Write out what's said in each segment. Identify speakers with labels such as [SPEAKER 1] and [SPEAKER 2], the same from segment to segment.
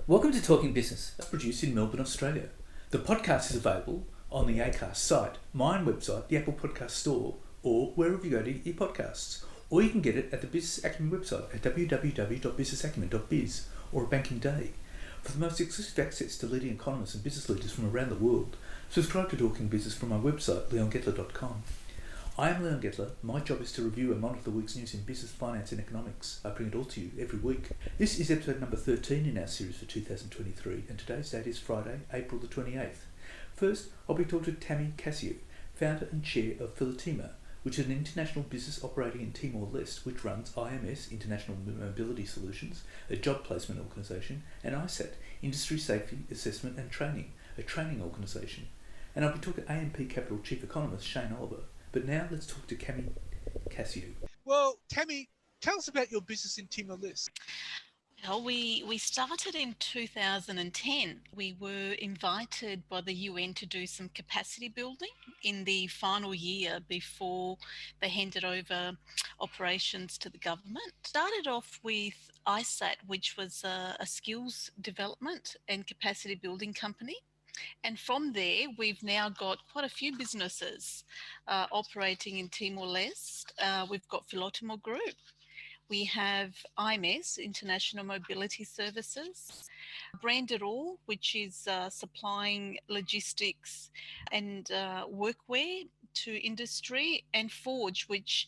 [SPEAKER 1] Welcome to Talking Business, produced in Melbourne, Australia. The podcast is available on the Acast site, my own website, the Apple Podcast Store, or wherever you go to get your podcasts. Or you can get it at the Business Acumen website at www.businessacumen.biz or at Banking Day. For the most exclusive access to leading economists and business leaders from around the world, subscribe to Talking Business from my website, leongettler.com. I am Leon Gettler. My job is to review and monitor the week's news in business, finance and economics. I bring it all to you every week. This is episode number 13 in our series for 2023, and today's date is Friday, April the 28th. First, I'll be talking to Tammy Kassiou, founder and chair of Philotimo, which is an international business operating in Timor-Leste, which runs IMS, International Mobility Solutions, a job placement organisation, and ISAT, Industry Safety Assessment and Training, a training organisation. And I'll be talking to AMP Capital Chief Economist Shane Oliver. But now let's talk to Tammy Kassiou.
[SPEAKER 2] Well, Tammy, tell us about your business in Timor-Leste.
[SPEAKER 3] Well, we started in 2010. We were invited by the UN to do some capacity building in the final year before they handed over operations to the government. Started off with ISAT, which was a skills development and capacity building company. And from there, we've now got quite a few businesses operating in Timor-Leste. We've got Philotimo Group. We have IMS, International Mobility Services, Branded All, which is supplying logistics and workwear to industry, and Forge, which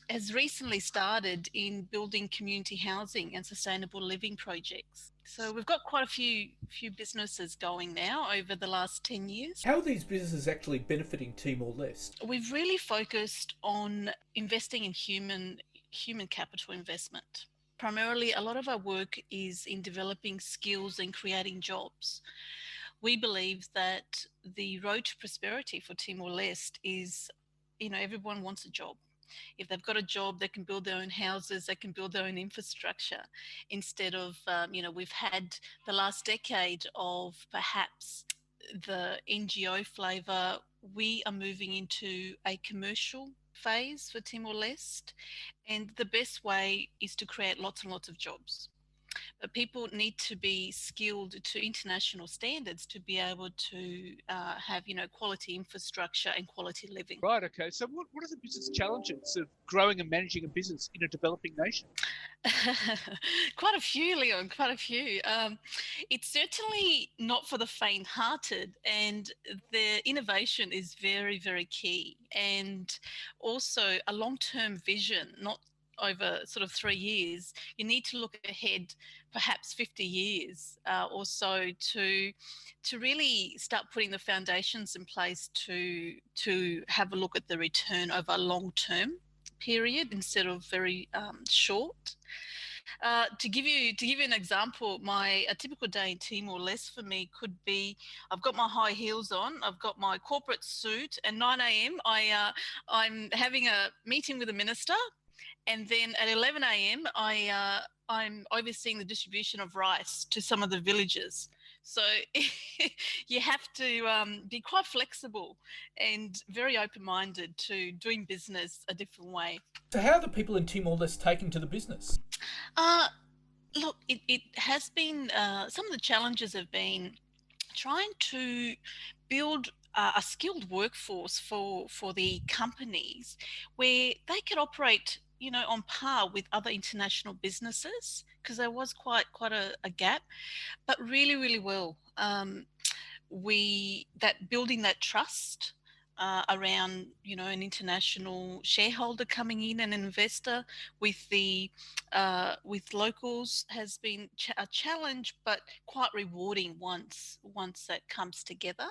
[SPEAKER 3] has recently started in building community housing and sustainable living projects. So we've got quite a few businesses going now over the last 10 years.
[SPEAKER 1] How are these businesses actually benefiting Timor-Leste?
[SPEAKER 3] We've really focused on investing in human capital investment. Primarily, a lot of our work is in developing skills and creating jobs. We believe that the road to prosperity for Timor-Leste is, everyone wants a job. If they've got a job, they can build their own houses, they can build their own infrastructure. Instead of, we've had the last decade of perhaps the NGO flavour. We are moving into a commercial phase for Timor-Leste, and the best way is to create lots and lots of jobs. But people need to be skilled to international standards to be able to have, quality infrastructure and quality living.
[SPEAKER 2] Right, okay. So what are the business challenges of growing and managing a business in a developing nation?
[SPEAKER 3] Quite a few, Leon, quite a few. It's certainly not for the faint-hearted, and the innovation is very, very key. And also a long-term vision, not over sort of 3 years. You need to look ahead perhaps 50 years or so to really start putting the foundations in place to have a look at the return over a long-term period instead of very short. To give you an example, a typical day in Timor-Leste for me could be, I've got my high heels on, I've got my corporate suit, and 9 a.m. I'm having a meeting with a minister. And then at 11 a.m., I'm overseeing the distribution of rice to some of the villages. So you have to be quite flexible and very open-minded to doing business a different way.
[SPEAKER 1] So how are the people in Timor-Leste taking to the business?
[SPEAKER 3] Look, it has been, some of the challenges have been trying to build a skilled workforce for the companies where they could operate on par with other international businesses, because there was quite a gap, but really, really well. Building that trust around, an international shareholder coming in, an investor with with locals has been a challenge, but quite rewarding once that comes together.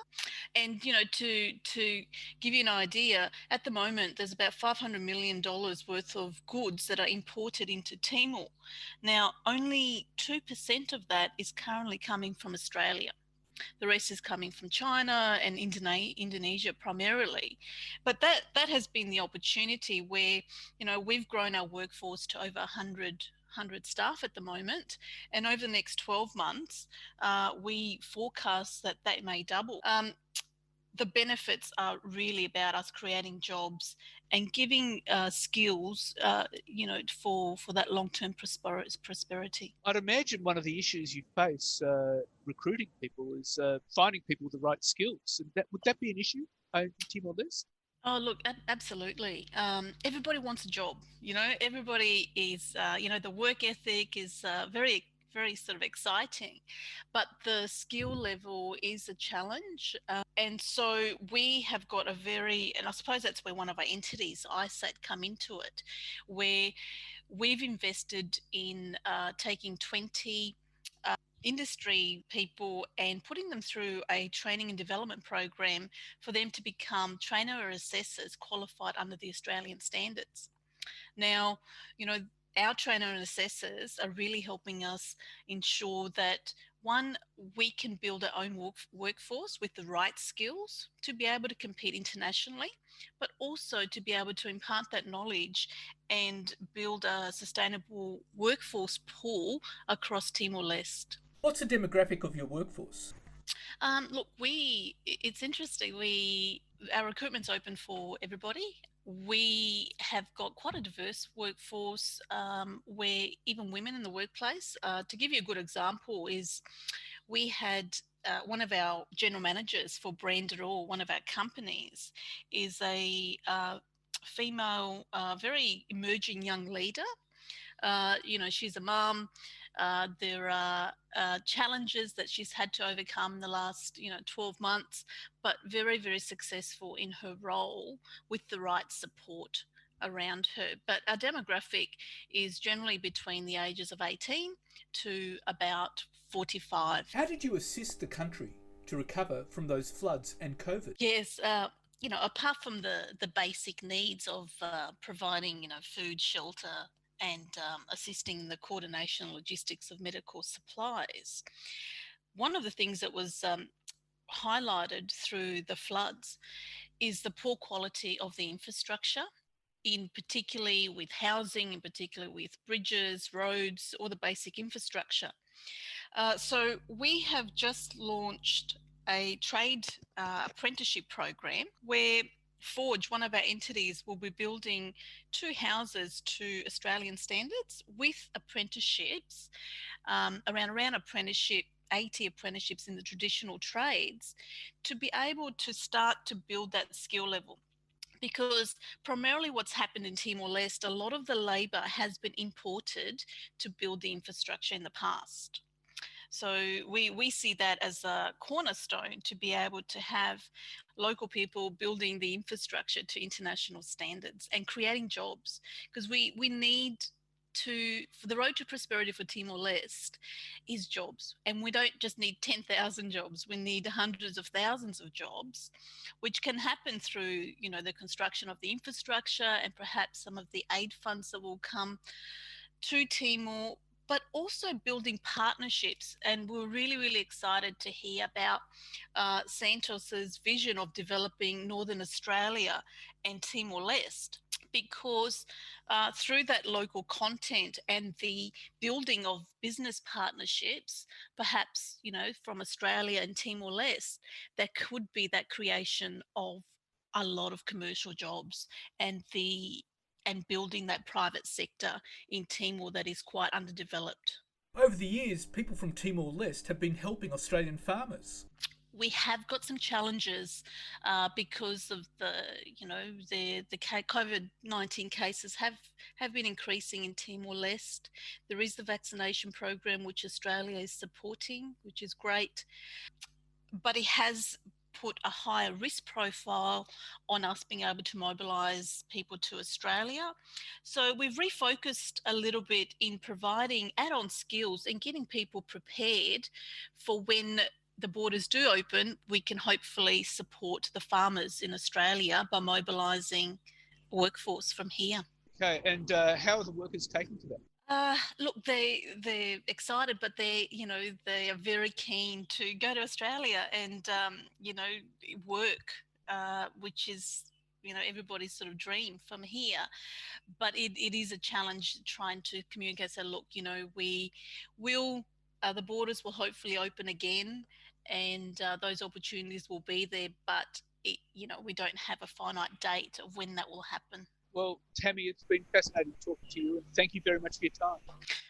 [SPEAKER 3] And to give you an idea, at the moment there's about $500 million worth of goods that are imported into Timor. Now, only 2% of that is currently coming from Australia. The rest is coming from China and Indonesia primarily. But that has been the opportunity where, we've grown our workforce to over 100 staff at the moment. And over the next 12 months, we forecast that may double. the benefits are really about us creating jobs and giving skills, for that long-term prosperity.
[SPEAKER 2] I'd imagine one of the issues you face recruiting people is finding people with the right skills. And would that be an issue in Timor-Leste?
[SPEAKER 3] Oh, look, absolutely. Everybody wants a job. Everybody is, the work ethic is very, very sort of exciting, but the skill level is a challenge. And so we have got and I suppose that's where one of our entities, ISAT, come into it, where we've invested in taking 20 industry people and putting them through a training and development program for them to become trainer or assessors qualified under the Australian standards. Now, our trainer and assessors are really helping us ensure that, one, we can build our own workforce with the right skills to be able to compete internationally, but also to be able to impart that knowledge and build a sustainable workforce pool across Timor-Leste.
[SPEAKER 1] What's the demographic of your workforce?
[SPEAKER 3] Look, it's interesting. Our recruitment's open for everybody. We have got quite a diverse workforce, where even women in the workplace. To give you a good example is we had one of our general managers for Branded All, one of our companies, is a female, very emerging young leader. She's a mum. There are challenges that she's had to overcome the last, 12 months, but very, very successful in her role with the right support around her. But our demographic is generally between the ages of 18 to about 45.
[SPEAKER 1] How did you assist the country to recover from those floods and COVID?
[SPEAKER 3] Yes, apart from the basic needs of providing, food, shelter, and assisting the coordination and logistics of medical supplies, one of the things that was highlighted through the floods is the poor quality of the infrastructure, in particularly with housing, in particular with bridges, roads, or the basic infrastructure. So we have just launched a trade apprenticeship program where Forge, one of our entities, will be building 2 houses to Australian standards with apprenticeships, around apprenticeship, 80 apprenticeships in the traditional trades, to be able to start to build that skill level. Because primarily what's happened in Timor-Leste, a lot of the labour has been imported to build the infrastructure in the past. So we see that as a cornerstone to be able to have local people building the infrastructure to international standards and creating jobs, because we need for the road to prosperity for Timor-Leste is jobs. And we don't just need 10,000 jobs, we need hundreds of thousands of jobs, which can happen through, the construction of the infrastructure and perhaps some of the aid funds that will come to Timor, but also building partnerships. And we're really, really excited to hear about Santos's vision of developing Northern Australia and Timor-Leste, because through that local content and the building of business partnerships, perhaps, from Australia and Timor-Leste, there could be that creation of a lot of commercial jobs and building that private sector in Timor that is quite underdeveloped.
[SPEAKER 1] Over the years, people from Timor-Leste have been helping Australian farmers.
[SPEAKER 3] We have got some challenges because of the COVID-19 cases have been increasing in Timor-Leste. There is the vaccination program which Australia is supporting, which is great, but it has put a higher risk profile on us being able to mobilise people to Australia. So we've refocused a little bit in providing add-on skills and getting people prepared for when the borders do open. We can hopefully support the farmers in Australia by mobilising workforce from here.
[SPEAKER 2] Okay, and how are the workers taking to that?
[SPEAKER 3] Look, they're excited, but they are very keen to go to Australia and work, which is everybody's sort of dream from here. But it is a challenge trying to communicate. So look, we will the borders will hopefully open again, and those opportunities will be there. But we don't have a finite date of when that will happen.
[SPEAKER 2] Well, Tammy, it's been fascinating talking to you, and thank you very much for your time.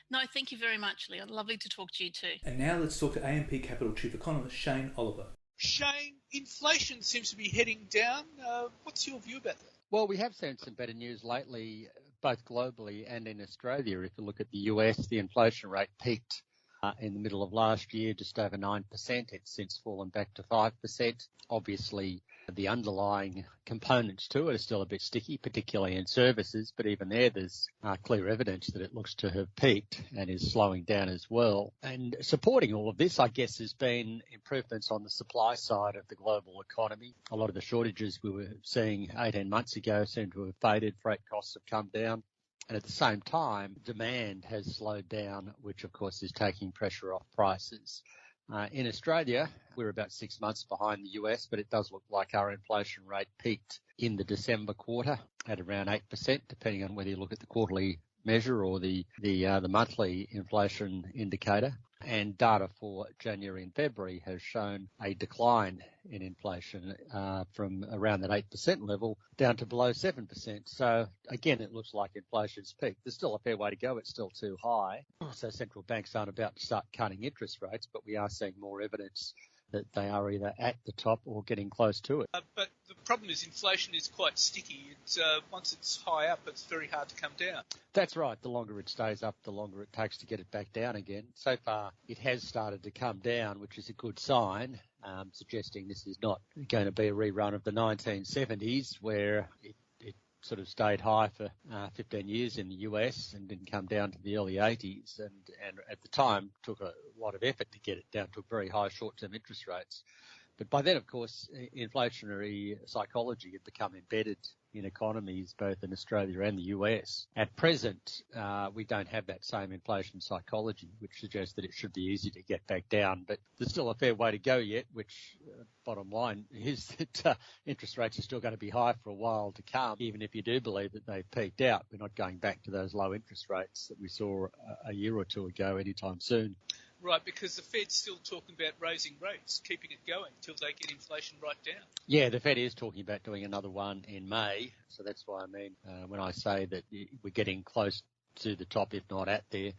[SPEAKER 3] No, thank you very much, Leon. Lovely to talk to you too.
[SPEAKER 1] And now let's talk to AMP Capital Chief Economist Shane Oliver.
[SPEAKER 2] Shane, inflation seems to be heading down. What's your view about that?
[SPEAKER 4] Well, we have seen some better news lately, both globally and in Australia. If you look at the US, the inflation rate peaked in the middle of last year, just over 9%. It's since fallen back to 5%. Obviously, the underlying components to it are still a bit sticky, particularly in services, but even there's clear evidence that it looks to have peaked and is slowing down as well. And supporting all of this, I guess, has been improvements on the supply side of the global economy. A lot of the shortages we were seeing 18 months ago seem to have faded. Freight costs have come down. And at the same time, demand has slowed down, which, of course, is taking pressure off prices. In Australia, we're about 6 months behind the US, but it does look like our inflation rate peaked in the December quarter at around 8%, depending on whether you look at the quarterly measure or the monthly inflation indicator. And data for January and February has shown a decline in inflation from around that 8% level down to below 7%. So again, it looks like inflation's peaked. There's still a fair way to go. It's still too high. So central banks aren't about to start cutting interest rates, but we are seeing more evidence that they are either at the top or getting close to it.
[SPEAKER 2] But the problem is inflation is quite sticky. Once it's high up, it's very hard to come down.
[SPEAKER 4] That's right. The longer it stays up, the longer it takes to get it back down again. So far, it has started to come down, which is a good sign, suggesting this is not going to be a rerun of the 1970s where it sort of stayed high for 15 years in the US and didn't come down to the early 80s. And at the time, took a lot of effort to get it down to very high short-term interest rates. But by then, of course, inflationary psychology had become embedded in economies, both in Australia and the US. At present, we don't have that same inflation psychology, which suggests that it should be easy to get back down. But there's still a fair way to go yet, which bottom line is that interest rates are still going to be high for a while to come, even if you do believe that they've peaked out. We're not going back to those low interest rates that we saw a year or two ago anytime soon.
[SPEAKER 2] Right, because the Fed's still talking about raising rates, keeping it going till they get inflation right down.
[SPEAKER 4] Yeah, the Fed is talking about doing another one in May. So that's why I mean when I say that we're getting close to the top, if not at there.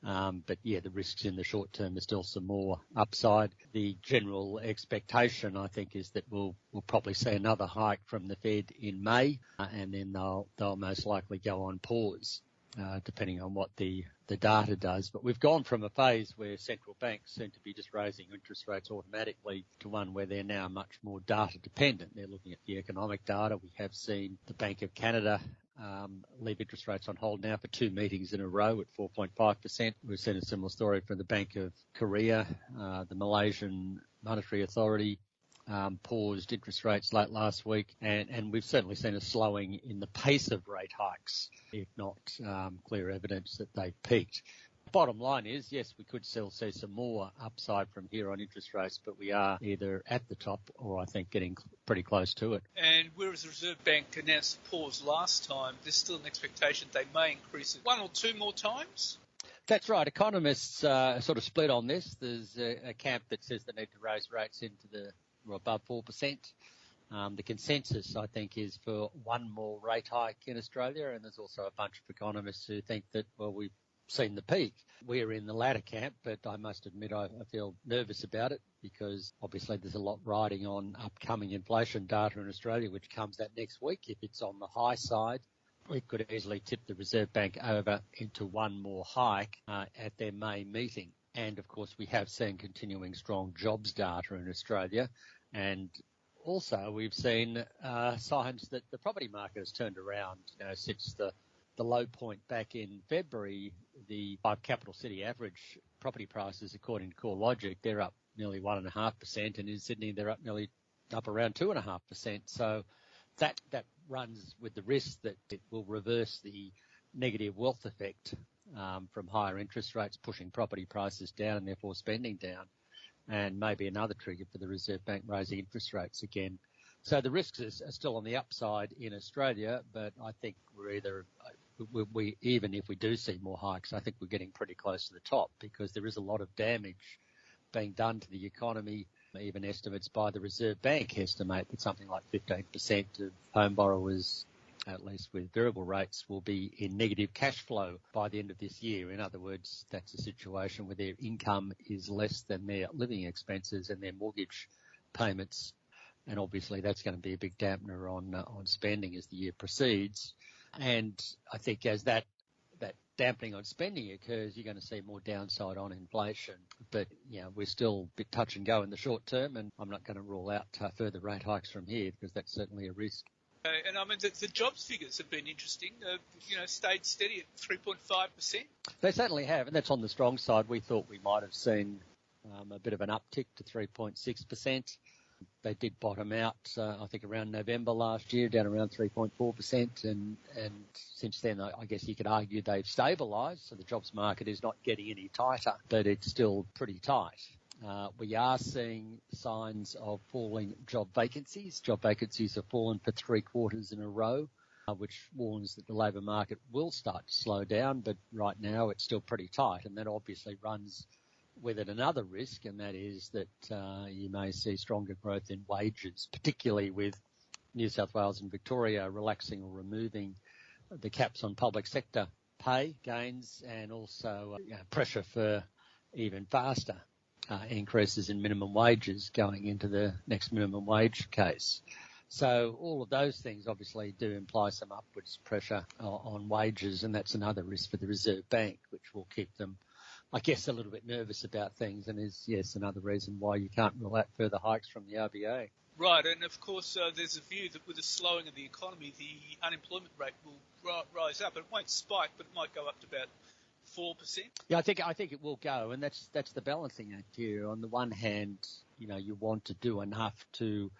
[SPEAKER 4] But yeah, the risks in the short term are still some more upside. The general expectation, I think, is that we'll probably see another hike from the Fed in May, and then they'll most likely go on pause. Depending on what the data does. But we've gone from a phase where central banks seem to be just raising interest rates automatically to one where they're now much more data dependent. They're looking at the economic data. We have seen the Bank of Canada leave interest rates on hold now for 2 meetings in a row at 4.5%. We've seen a similar story from the Bank of Korea, the Malaysian Monetary Authority, paused interest rates late last week, and we've certainly seen a slowing in the pace of rate hikes, if not clear evidence that they've peaked. Bottom line is, yes, we could still see some more upside from here on interest rates, but we are either at the top or I think getting pretty close to it.
[SPEAKER 2] And whereas the Reserve Bank announced a pause last time, there's still an expectation they may increase it 1 or 2 more times?
[SPEAKER 4] That's right. Economists are sort of split on this. There's a camp that says they need to raise rates into above 4%. The consensus, I think, is for one more rate hike in Australia, and there's also a bunch of economists who think that, well, we've seen the peak. We're in the latter camp, but I must admit I feel nervous about it because obviously there's a lot riding on upcoming inflation data in Australia, which comes out next week. If it's on the high side, it could easily tip the Reserve Bank over into one more hike at their May meeting. And, of course, we have seen continuing strong jobs data in Australia. And also we've seen signs that the property market has turned around. Since the low point back in February, the 5 capital city average property prices, according to CoreLogic, they're up nearly 1.5%, and in Sydney they're up around 2.5%. So that runs with the risk that it will reverse the negative wealth effect from higher interest rates pushing property prices down and therefore spending down, and maybe another trigger for the Reserve Bank raising interest rates again. So the risks are still on the upside in Australia, but I think we even if we do see more hikes, I think we're getting pretty close to the top because there is a lot of damage being done to the economy Even estimates by the Reserve Bank estimate that something like 15% of home borrowers, at least with variable rates, will be in negative cash flow by the end of this year. In other words, that's a situation where their income is less than their living expenses and their mortgage payments. And obviously that's going to be a big dampener on spending as the year proceeds. And I think as that dampening on spending occurs, you're going to see more downside on inflation. But, we're still a bit touch and go in the short term, and I'm not going to rule out further rate hikes from here because that's certainly a risk.
[SPEAKER 2] And I mean, the jobs figures have been interesting. Stayed steady at 3.5%.
[SPEAKER 4] They certainly have, and that's on the strong side. We thought we might have seen a bit of an uptick to 3.6%. They did bottom out, I think, around November last year, down around 3.4%. And since then, I guess you could argue they've stabilised. So the jobs market is not getting any tighter, but it's still pretty tight. We are seeing signs of falling job vacancies. Job vacancies have fallen for 3 quarters in a row, which warns that the labour market will start to slow down. But right now, it's still pretty tight. And that obviously runs with it another risk, and that is that you may see stronger growth in wages, particularly with New South Wales and Victoria relaxing or removing the caps on public sector pay gains, and also pressure for even faster increases in minimum wages going into the next minimum wage case. So all of those things obviously do imply some upwards pressure on wages, and that's another risk for the Reserve Bank, which will keep them, I guess, a little bit nervous about things, and is, yes, another reason why you can't rule out further hikes from the RBA.
[SPEAKER 2] Right, and of course there's a view that with the slowing of the economy, the unemployment rate will rise up. It won't spike, but it might go up to about 4%.
[SPEAKER 4] Yeah, I think it will go, and that's the balancing act here. On the one hand, you want to do enough to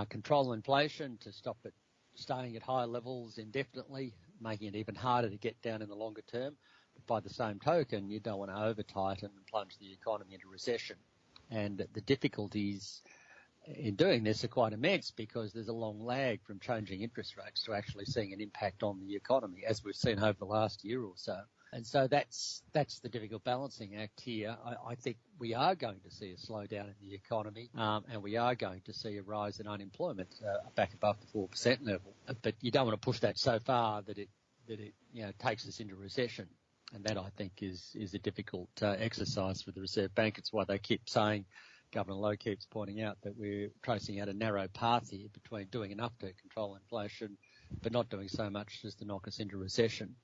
[SPEAKER 4] control inflation, to stop it staying at high levels indefinitely, making it even harder to get down in the longer term. But by the same token, you don't want to over-tighten and plunge the economy into recession. And the difficulties in doing this are quite immense because there's a long lag from changing interest rates to actually seeing an impact on the economy, as we've seen over the last year or so. And so that's the difficult balancing act here. I think we are going to see a slowdown in the economy, and we are going to see a rise in unemployment back above the 4% level. But you don't want to push that so far that it takes us into recession. And that, I think, is a difficult exercise for the Reserve Bank. It's why they keep saying, Governor Lowe keeps pointing out, that we're tracing out a narrow path here between doing enough to control inflation, but not doing so much as to knock us into recession.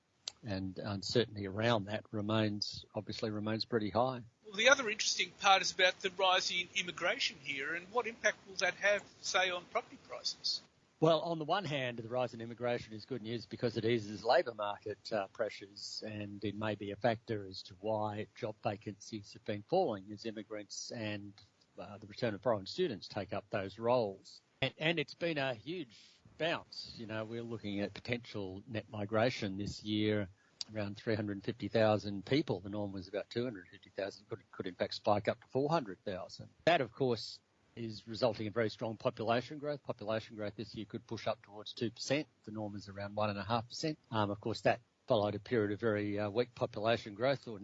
[SPEAKER 4] And uncertainty around that remains pretty high.
[SPEAKER 2] Well, the other interesting part is about the rise in immigration here, and what impact will that have, say, on property prices?
[SPEAKER 4] Well, on the one hand, the rise in immigration is good news because it eases labour market pressures, and it may be a factor as to why job vacancies have been falling as immigrants and the return of foreign students take up those roles. And it's been a huge bounce. We're looking at potential net migration this year, around 350,000 people. The norm was about 250,000, could in fact spike up to 400,000. That, of course, is resulting in very strong population growth. Population growth this year could push up towards 2%. The norm is around 1.5%. Of course, that followed a period of very weak population growth, or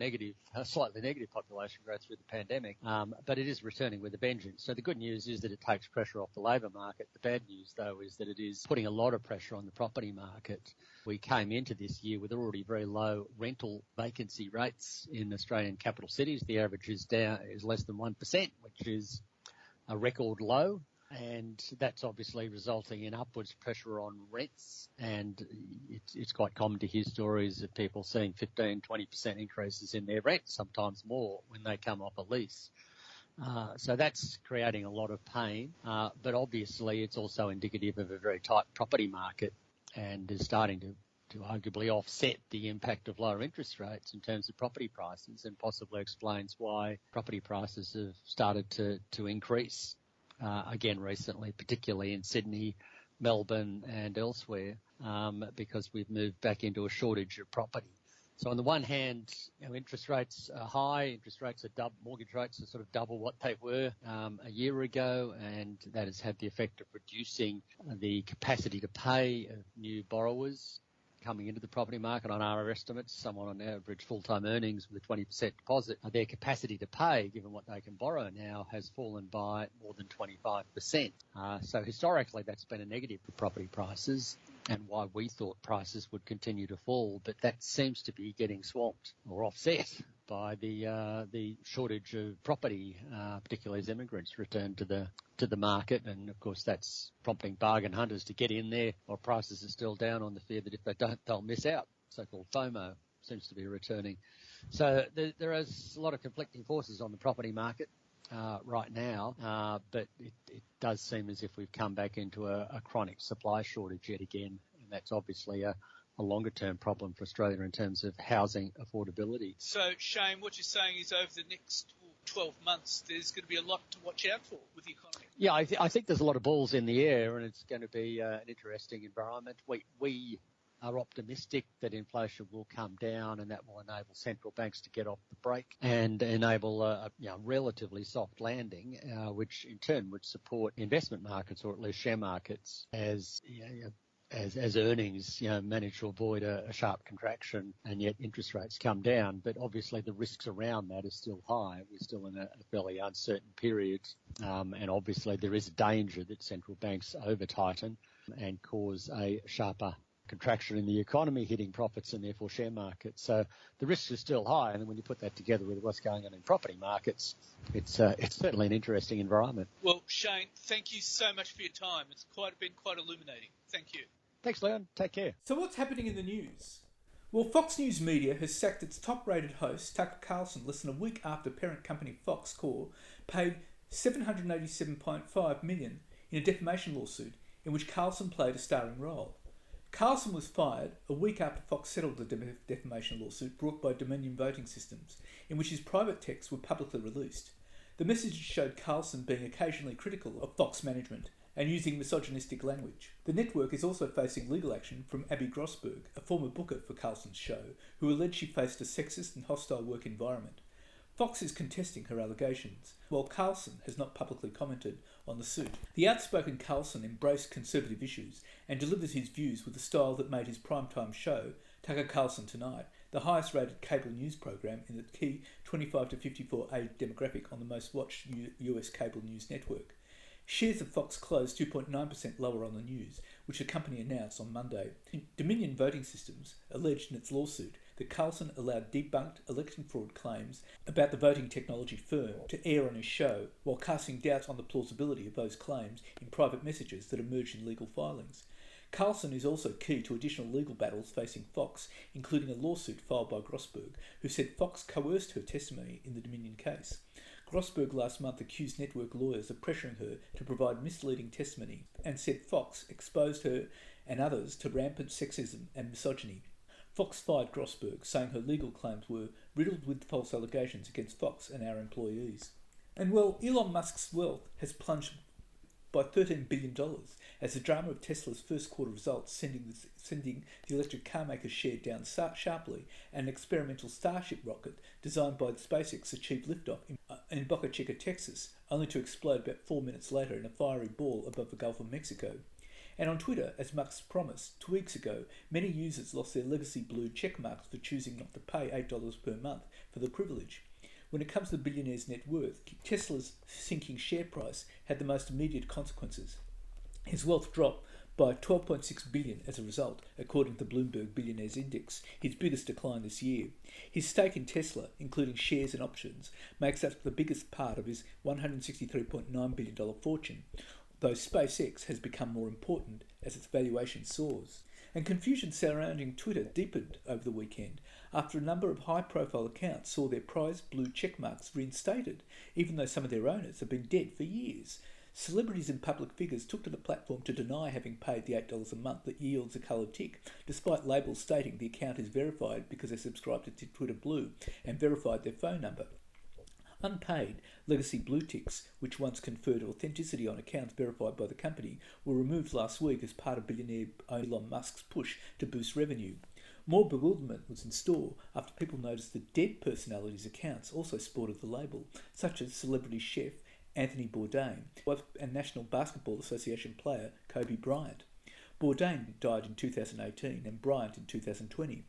[SPEAKER 4] slightly negative population growth through the pandemic. But it is returning with a vengeance. So the good news is that it takes pressure off the labour market. The bad news, though, is that it is putting a lot of pressure on the property market. We came into this year with already very low rental vacancy rates in Australian capital cities. The average is less than 1%, which is a record low, and that's obviously resulting in upwards pressure on rents. And it's quite common to hear stories of people seeing 15-20% increases in their rent, sometimes more, when they come off a lease. So that's creating a lot of pain, but obviously it's also indicative of a very tight property market, and is starting to arguably offset the impact of lower interest rates in terms of property prices, and possibly explains why property prices have started to increase again recently, particularly in Sydney, Melbourne and elsewhere, because we've moved back into a shortage of property. So on the one hand, interest rates are high, mortgage rates are sort of double what they were a year ago, and that has had the effect of reducing the capacity to pay of new borrowers. coming into the property market on our estimates, someone on average full-time earnings with a 20% deposit, their capacity to pay, given what they can borrow now, has fallen by more than 25%. So historically, that's been a negative for property prices, and why we thought prices would continue to fall, but that seems to be getting swamped or offset by the shortage of property, particularly as immigrants return to the market, and of course that's prompting bargain hunters to get in there while prices are still down, on the fear that if they don't, they'll miss out. So-called FOMO seems to be returning. So there is a lot of conflicting forces on the property market right now, but it does seem as if we've come back into a chronic supply shortage yet again, and that's obviously a longer-term problem for Australia in terms of housing affordability.
[SPEAKER 2] So, Shane, what you're saying is over the next 12 months, there's going to be a lot to watch out for with the economy.
[SPEAKER 4] Yeah, I think there's a lot of balls in the air, and it's going to be an interesting environment. We are optimistic that inflation will come down, and that will enable central banks to get off the brake and enable a relatively soft landing, which in turn would support investment markets, or at least share markets, as earnings manage to avoid a sharp contraction, and yet interest rates come down. But obviously the risks around that are still high. We're still in a fairly uncertain period, and obviously there is a danger that central banks over-tighten and cause a sharper contraction in the economy, hitting profits and therefore share markets. So the risks are still high, and then when you put that together with what's going on in property markets, it's certainly an interesting environment.
[SPEAKER 2] Well, Shane, thank you so much for your time. It's been quite illuminating. Thank you.
[SPEAKER 4] Thanks, Leon. Take care.
[SPEAKER 1] So what's happening in the news? Well, Fox News Media has sacked its top-rated host, Tucker Carlson, less than a week after parent company Fox Corp paid $787.5 million in a defamation lawsuit in which Carlson played a starring role. Carlson was fired a week after Fox settled the defamation lawsuit brought by Dominion Voting Systems, in which his private texts were publicly released. The message showed Carlson being occasionally critical of Fox management and using misogynistic language. The network is also facing legal action from Abby Grossberg, a former booker for Carlson's show, who alleged she faced a sexist and hostile work environment. Fox is contesting her allegations, while Carlson has not publicly commented on the suit. The outspoken Carlson embraced conservative issues and delivers his views with a style that made his primetime show, Tucker Carlson Tonight, the highest-rated cable news program in the key 25 to 54 age demographic on the most watched US cable news network. Shares of Fox closed 2.9% lower on the news, which the company announced on Monday. Dominion Voting Systems alleged in its lawsuit that Carlson allowed debunked election fraud claims about the voting technology firm to air on his show, while casting doubts on the plausibility of those claims in private messages that emerged in legal filings. Carlson is also key to additional legal battles facing Fox, including a lawsuit filed by Grossberg, who said Fox coerced her testimony in the Dominion case. Grossberg last month accused network lawyers of pressuring her to provide misleading testimony and said Fox exposed her and others to rampant sexism and misogyny. Fox fired Grossberg, saying her legal claims were riddled with false allegations against Fox and our employees. And well, Elon Musk's wealth has plunged by $13 billion as the drama of Tesla's first quarter results sending the electric car maker's share down sharply, and an experimental Starship rocket designed by SpaceX achieved liftoff in Boca Chica, Texas, only to explode about 4 minutes later in a fiery ball above the Gulf of Mexico. And on Twitter, as Musk promised 2 weeks ago, many users lost their legacy blue check marks for choosing not to pay $8 per month for the privilege. When it comes to the billionaire's net worth, Tesla's sinking share price had the most immediate consequences. His wealth dropped by $12.6 billion as a result, according to the Bloomberg Billionaires Index, his biggest decline this year. His stake in Tesla, including shares and options, makes up the biggest part of his $163.9 billion fortune, though SpaceX has become more important as its valuation soars. And confusion surrounding Twitter deepened over the weekend after a number of high-profile accounts saw their prized blue checkmarks reinstated, even though some of their owners have been dead for years. Celebrities and public figures took to the platform to deny having paid the $8 a month that yields a coloured tick, despite labels stating the account is verified because they subscribed to Twitter Blue and verified their phone number. Unpaid legacy blue ticks, which once conferred authenticity on accounts verified by the company, were removed last week as part of billionaire Elon Musk's push to boost revenue. More bewilderment was in store after people noticed that dead personalities' accounts also sported the label, such as celebrity chef Anthony Bourdain and National Basketball Association player Kobe Bryant. Bourdain died in 2018 and Bryant in 2020.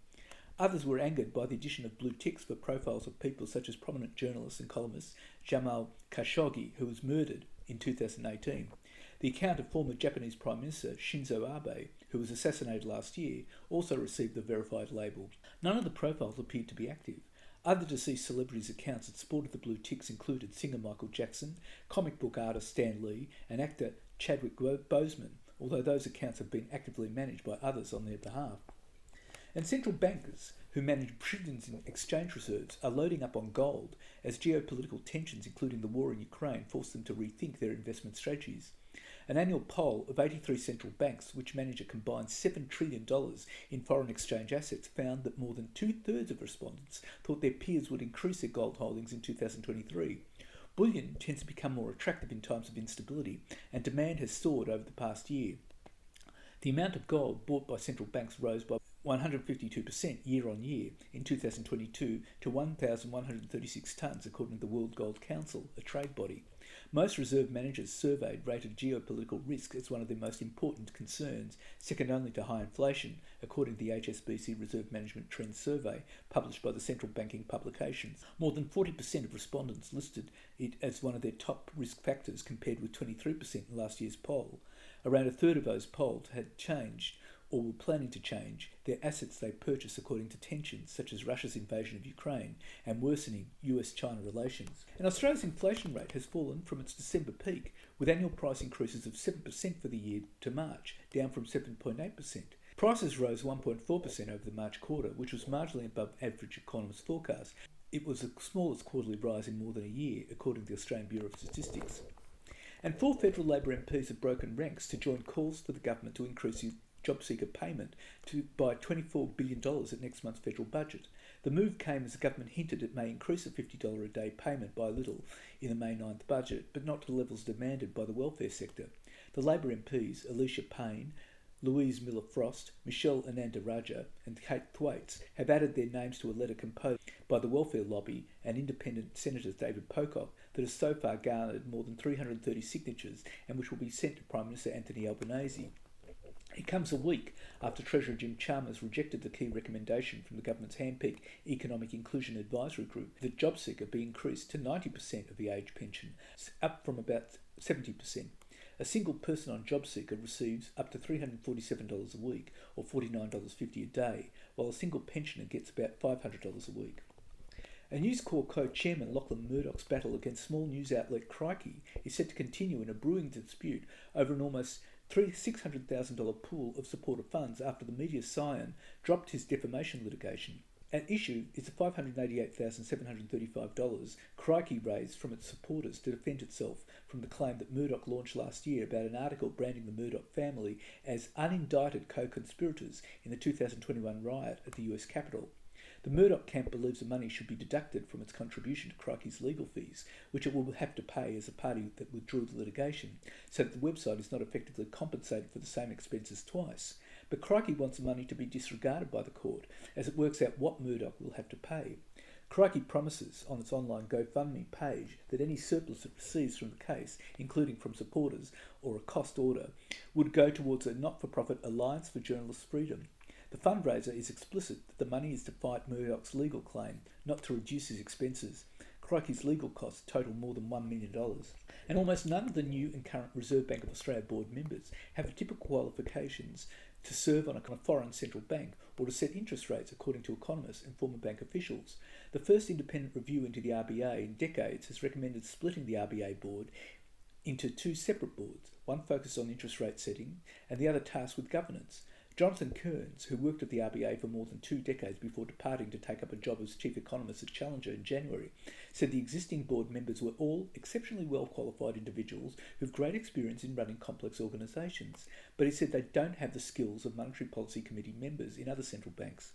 [SPEAKER 1] Others were angered by the addition of blue ticks for profiles of people such as prominent journalist and columnist Jamal Khashoggi, who was murdered in 2018. The account of former Japanese Prime Minister Shinzo Abe, who was assassinated last year, also received the verified label. None of the profiles appeared to be active. Other deceased celebrities' accounts that sported the blue ticks included singer Michael Jackson, comic book artist Stan Lee, and actor Chadwick Boseman, although those accounts have been actively managed by others on their behalf. And central bankers, who manage trillions in exchange reserves, are loading up on gold as geopolitical tensions, including the war in Ukraine, force them to rethink their investment strategies. An annual poll of 83 central banks, which manage a combined $7 trillion in foreign exchange assets, found that more than two-thirds of respondents thought their peers would increase their gold holdings in 2023. Bullion tends to become more attractive in times of instability, and demand has soared over the past year. The amount of gold bought by central banks rose by 152% year on year in 2022 to 1,136 tonnes, according to the World Gold Council, a trade body. Most reserve managers surveyed rated geopolitical risk as one of their most important concerns, second only to high inflation, according to the HSBC Reserve Management Trends Survey published by the central banking publications. More than 40% of respondents listed it as one of their top risk factors, compared with 23% in last year's poll. Around a third of those polled had changed or were planning to change their assets they purchase according to tensions such as Russia's invasion of Ukraine and worsening US-China relations. And Australia's inflation rate has fallen from its December peak, with annual price increases of 7% for the year to March, down from 7.8%. Prices rose 1.4% over the March quarter, which was marginally above average economists' forecast. It was the smallest quarterly rise in more than a year, according to the Australian Bureau of Statistics. And 4 federal Labor MPs have broken ranks to join calls for the government to increase the JobSeeker payment by $24 billion at next month's federal budget. The move came as the government hinted it may increase the $50 a day payment by a little in the May 9th budget, but not to the levels demanded by the welfare sector. The Labor MPs, Alicia Payne, Louise Miller-Frost, Michelle Ananda-Rajah and Kate Thwaites, have added their names to a letter composed by the welfare lobby and independent Senator David Pocock that has so far garnered more than 330 signatures and which will be sent to Prime Minister Anthony Albanese. It comes a week after Treasurer Jim Chalmers rejected the key recommendation from the government's hand-picked Economic Inclusion Advisory Group that JobSeeker be increased to 90% of the age pension, up from about 70%. A single person on JobSeeker receives up to $347 a week, or $49.50 a day, while a single pensioner gets about $500 a week. A News Corp co-chairman Lachlan Murdoch's battle against small news outlet Crikey is set to continue in a brewing dispute over an almost $600,000 pool of supporter funds after the media scion dropped his defamation litigation. At issue is the $588,735 Crikey raised from its supporters to defend itself from the claim that Murdoch launched last year about an article branding the Murdoch family as unindicted co-conspirators in the 2021 riot at the US Capitol. The Murdoch camp believes the money should be deducted from its contribution to Crikey's legal fees, which it will have to pay as a party that withdrew the litigation, so that the website is not effectively compensated for the same expenses twice. But Crikey wants the money to be disregarded by the court as it works out what Murdoch will have to pay. Crikey promises on its online GoFundMe page that any surplus it receives from the case, including from supporters or a cost order, would go towards a not-for-profit Alliance for Journalist Freedom. The fundraiser is explicit that the money is to fight Murdoch's legal claim, not to reduce his expenses. Crikey's legal costs total more than $1 million. And almost none of the new and current Reserve Bank of Australia board members have the typical qualifications to serve on a foreign central bank or to set interest rates, according to economists and former bank officials. The first independent review into the RBA in decades has recommended splitting the RBA board into 2 separate boards, one focused on interest rate setting and the other tasked with governance. Jonathan Kearns, who worked at the RBA for more than 2 decades before departing to take up a job as chief economist at Challenger in January, said the existing board members were all exceptionally well qualified individuals who have great experience in running complex organisations, but he said they don't have the skills of Monetary Policy Committee members in other central banks.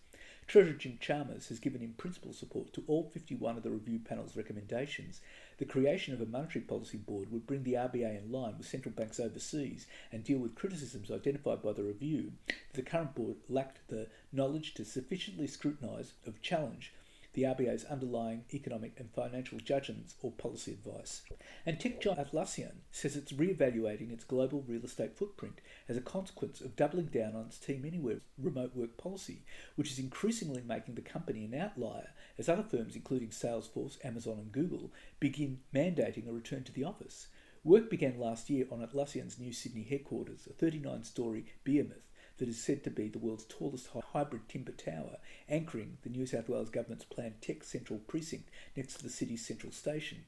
[SPEAKER 1] Treasurer Jim Chalmers has given in principle support to all 51 of the review panel's recommendations. The creation of a monetary policy board would bring the RBA in line with central banks overseas and deal with criticisms identified by the review that the current board lacked the knowledge to sufficiently scrutinise or challenge the RBA's underlying economic and financial judgments or policy advice. And tech giant Atlassian says it's re-evaluating its global real estate footprint as a consequence of doubling down on its Team Anywhere remote work policy, which is increasingly making the company an outlier as other firms, including Salesforce, Amazon and Google, begin mandating a return to the office. Work began last year on Atlassian's new Sydney headquarters, a 39-storey behemoth that is said to be the world's tallest hybrid timber tower, anchoring the New South Wales government's planned tech central precinct next to the city's central station.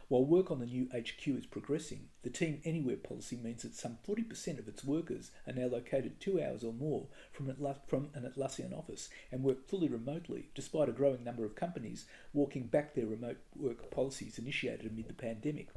[SPEAKER 1] While work on the new HQ is progressing, the Team Anywhere policy means that some 40% of its workers are now located 2 hours or more from an Atlassian office and work fully remotely, despite a growing number of companies walking back their remote work policies initiated amid the pandemic.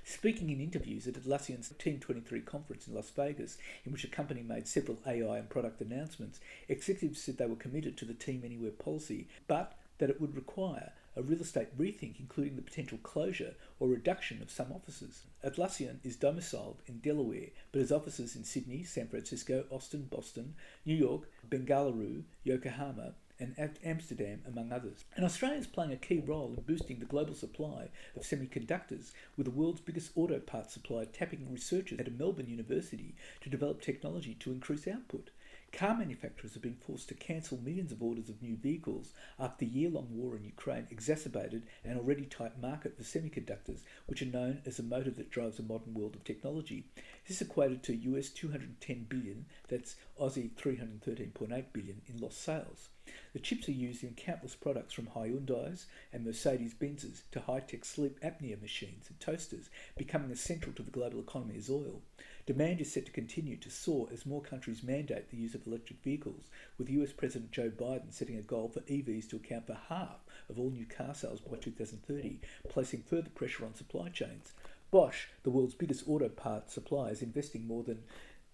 [SPEAKER 1] Speaking in interviews at Atlassian's Team 23 conference in Las Vegas, in which the company made several AI and product announcements, executives said they were committed to the Team Anywhere policy, but that it would require a real estate rethink, including the potential closure or reduction of some offices. Atlassian is domiciled in Delaware, but has offices in Sydney, San Francisco, Austin, Boston, New York, Bengaluru, Yokohama, and Amsterdam, among others. And Australia is playing a key role in boosting the global supply of semiconductors, with the world's biggest auto parts supplier tapping researchers at a Melbourne university to develop technology to increase output. Car manufacturers have been forced to cancel millions of orders of new vehicles after the year-long war in Ukraine exacerbated an already tight market for semiconductors, which are known as the motor that drives the modern world of technology. This equated to US $210 billion, that's Aussie $313.8 billion in lost sales. The chips are used in countless products, from Hyundai's and Mercedes-Benz's to high-tech sleep apnea machines and toasters, becoming as central to the global economy as oil. Demand is set to continue to soar as more countries mandate the use of electric vehicles, with US President Joe Biden setting a goal for EVs to account for half of all new car sales by 2030, placing further pressure on supply chains. Bosch, the world's biggest auto parts supplier, is investing more than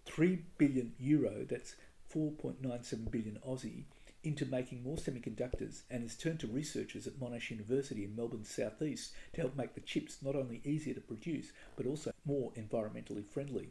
[SPEAKER 1] €3 billion, that's 4.97 billion Aussie, into making more semiconductors, and has turned to researchers at Monash University in Melbourne's southeast to help make the chips not only easier to produce but also more environmentally friendly.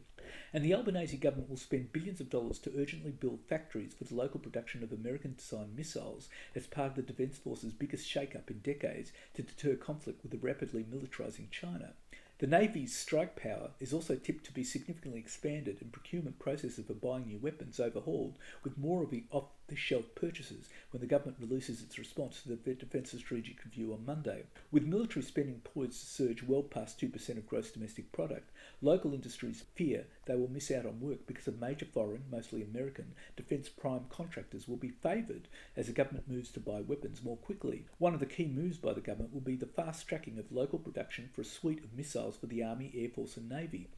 [SPEAKER 1] And the Albanese government will spend billions of dollars to urgently build factories for the local production of American-designed missiles as part of the Defence Force's biggest shake-up in decades to deter conflict with the rapidly militarising China. The Navy's strike power is also tipped to be significantly expanded and procurement processes for buying new weapons overhauled, with more of the off-the-shelf purchases when the government releases its response to the Defence Strategic Review on Monday. With military spending poised to surge well past 2% of gross domestic product, local industries fear they will miss out on work because of major foreign, mostly American, defence prime contractors will be favoured as the government moves to buy weapons more quickly. One of the key moves by the government will be the fast-tracking of local production for a suite of missiles for the Army, Air Force and Navy.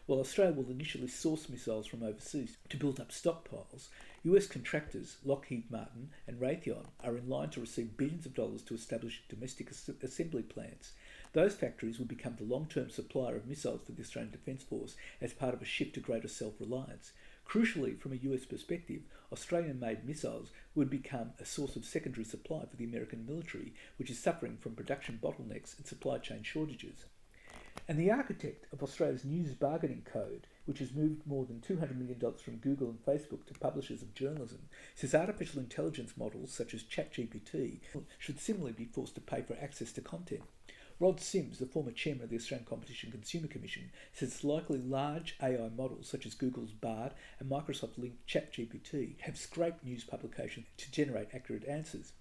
[SPEAKER 1] While Australia will initially source missiles from overseas to build up stockpiles, US contractors Lockheed Martin and Raytheon are in line to receive billions of dollars to establish domestic assembly plants. Those factories will become the long-term supplier of missiles for the Australian Defence Force as part of a shift to greater self-reliance. Crucially, from a US perspective, Australian-made missiles would become a source of secondary supply for the American military, which is suffering from production bottlenecks and supply chain shortages. And the architect of Australia's news bargaining code, which has moved more than $200 million from Google and Facebook to publishers of journalism, says artificial intelligence models such as ChatGPT should similarly be forced to pay for access to content. Rod Sims, the former chairman of the Australian Competition Consumer Commission, says it's likely large AI models such as Google's Bard and Microsoft-linked ChatGPT have scraped news publications to generate accurate answers.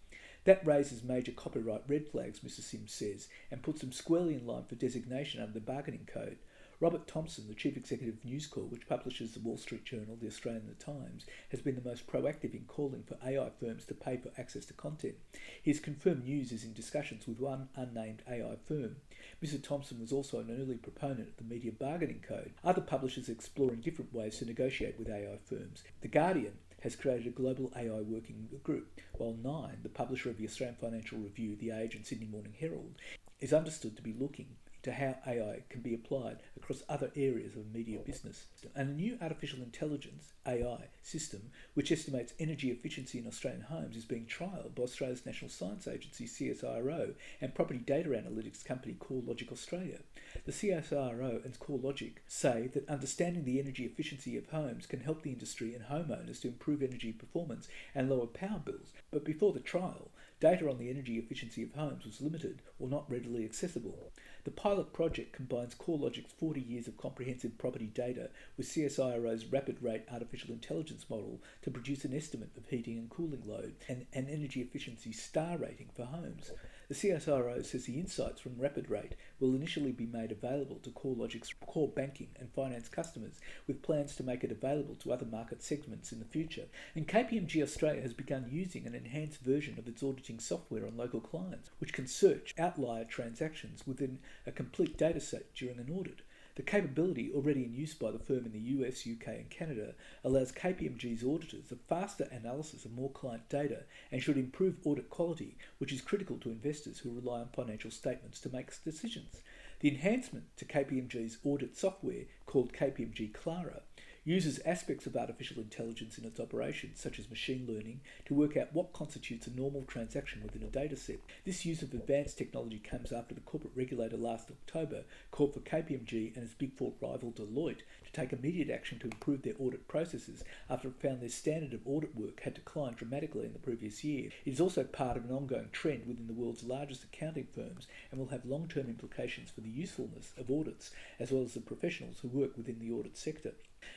[SPEAKER 1] That raises major copyright red flags, Mr Sims says, and puts them squarely in line for designation under the bargaining code. Robert Thompson, the chief executive of News Corp, which publishes the Wall Street Journal, the Australian and the Times, has been the most proactive in calling for AI firms to pay for access to content. He has confirmed News is in discussions with one unnamed AI firm. Mr Thompson was also an early proponent of the media bargaining code. Other publishers are exploring different ways to negotiate with AI firms. The Guardian has created a global AI working group, while Nine, the publisher of the Australian Financial Review, The Age and Sydney Morning Herald, is understood to be looking to how AI can be applied across other areas of media business. And a new artificial intelligence, AI, system, which estimates energy efficiency in Australian homes, is being trialled by Australia's National Science Agency, CSIRO, and property data analytics company CoreLogic Australia. The CSIRO and CoreLogic say that understanding the energy efficiency of homes can help the industry and homeowners to improve energy performance and lower power bills. But before the trial, data on the energy efficiency of homes was limited or not readily accessible. The pilot project combines CoreLogic's 40 years of comprehensive property data with CSIRO's rapid rate artificial intelligence model to produce an estimate of heating and cooling load and an energy efficiency star rating for homes. The CSIRO says the insights from Rapid Rate will initially be made available to CoreLogic's core banking and finance customers, with plans to make it available to other market segments in the future. And KPMG Australia has begun using an enhanced version of its auditing software on local clients, which can search outlier transactions within a complete dataset during an audit. The capability, already in use by the firm in the US, UK and Canada, allows KPMG's auditors a faster analysis of more client data and should improve audit quality, which is critical to investors who rely on financial statements to make decisions. The enhancement to KPMG's audit software, called KPMG Clara, uses aspects of artificial intelligence in its operations, such as machine learning, to work out what constitutes a normal transaction within a dataset. This use of advanced technology comes after the corporate regulator last October called for KPMG and its Big Four rival Deloitte to take immediate action to improve their audit processes after it found their standard of audit work had declined dramatically in the previous year. It is also part of an ongoing trend within the world's largest accounting firms and will have long-term implications for the usefulness of audits, as well as the professionals who work within the audit sector.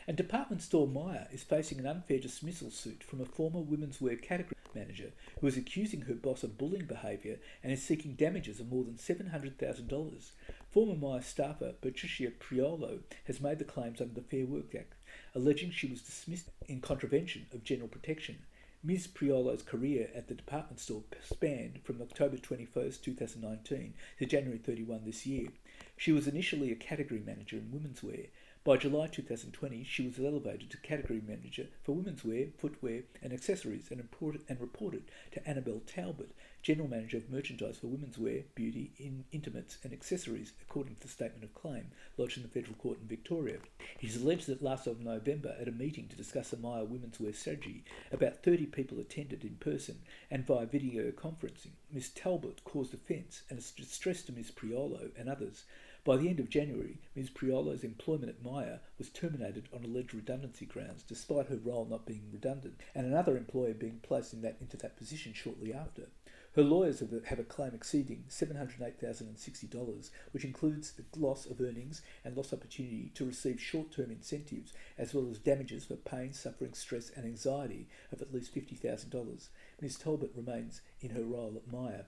[SPEAKER 1] And department store Myer is facing an unfair dismissal suit from a former women's wear category manager who is accusing her boss of bullying behaviour and is seeking damages of more than $700,000. Former Myer staffer Patricia Priolo has made the claims under the Fair Work Act, alleging she was dismissed in contravention of general protection. Ms. Priolo's career at the department store spanned from October 21st, 2019 to January 31 this year. She was initially a category manager in women's wear. By July 2020, she was elevated to category manager for women's wear, footwear and accessories and reported to Annabelle Talbot, general manager of merchandise for women's wear, beauty, intimates and accessories, according to the statement of claim lodged in the Federal Court in Victoria. It is alleged that last November, at a meeting to discuss the Myer women's wear strategy, about 30 people attended in person and via video conferencing. Ms. Talbot caused offence and distress to Ms. Priolo and others. By the end of January, Ms. Priolo's employment at Myer was terminated on alleged redundancy grounds, despite her role not being redundant, and another employer being placed into that position shortly after. Her lawyers have a claim exceeding $708,060, which includes the loss of earnings and lost opportunity to receive short-term incentives, as well as damages for pain, suffering, stress and anxiety of at least $50,000. Ms. Talbot remains in her role at Myer.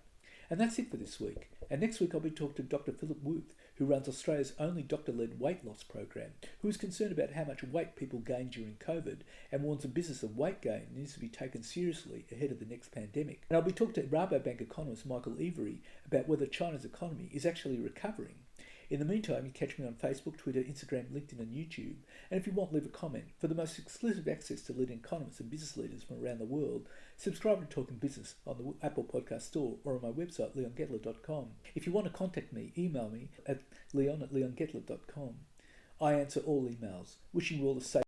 [SPEAKER 1] And that's it for this week. And next week I'll be talking to Dr. Philip Wuth, who runs Australia's only doctor-led weight loss program, who is concerned about how much weight people gain during COVID and warns the business of weight gain needs to be taken seriously ahead of the next pandemic. And I'll be talking to Rabobank economist Michael Every about whether China's economy is actually recovering. In the meantime, you catch me on Facebook, Twitter, Instagram, LinkedIn and YouTube. And if you want, leave a comment. For the most exclusive access to leading economists and business leaders from around the world, subscribe to Talking Business on the Apple Podcast Store or on my website, leongettler.com. If you want to contact me, email me at leon@leongettler.com. I answer all emails. Wishing you all a safe